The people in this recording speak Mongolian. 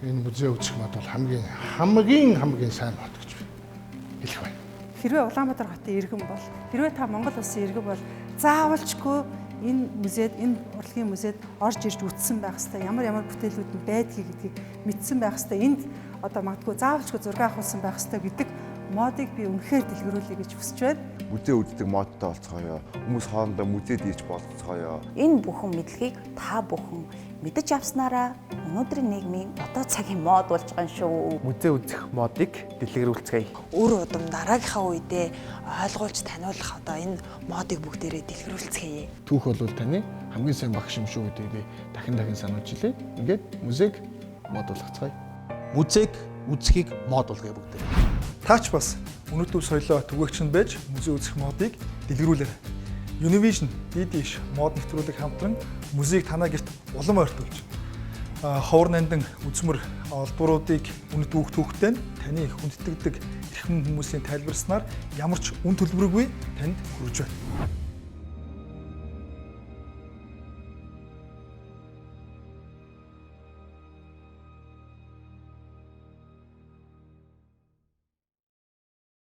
Энэ музей үзэх мод бол хамгийн сайн мод гэж хэлэх байна. Хэрвээ Улаанбаатар хотын иргэн бол, хэрвээ та Монгол улсын иргэн бол заавалчгүй энэ музейд, энэ урлагийн музейд орж ирж үзсэн байх хэвээр, ямар бүтээлүүд нь байдгийг гэдгийг мэдсэн байх хэвээр, энд одоо магадгүй заавалчгүй зураг авахулсан байх хэвээр гэдэг модыг би үнэхээр дэлгэрүүлэе гэж хүсэж байна. Музей үздэг модтой болцгоё. Хүмүүс хоорондоо музейд ирж болцгоё. Энэ бүхэн мэдлэгийг та бүхэн мэдэж авснараа өнөөдрийн нийгмийн одоо цагийн мод болж байгаа шүү. Музей үзэх модыг дэлгэрүүлцгээе. Өөр удам дараагийнхаа үедээ ойлгуулж таниулах одоо энэ модыг бүгдээрээ дэлгэрүүлцгээе. Түүх бол таны хамгийн сайн багш юм шүү гэдгийг би дахин сануулж илээ. Ингээд музейг мод болгоцгоё. Музейг үзхийг мод болгоё бүгдээ. Таач бас өнөөдөр соёлоо түгээгч нь байж музей үзэх модыг дэлгэрүүлээрэй. Univision DD-ш мод нэвтрүүлэг хамтран музейг танаа гэрт улам ойртуулж ховор нандин үзмэр олборуудыг үнэт түүхтэй таны хүндэтгдэг эрхэм хүмүүсийн тайлбарснаар ямар ч үн төлбөргүй танд хүрж байна.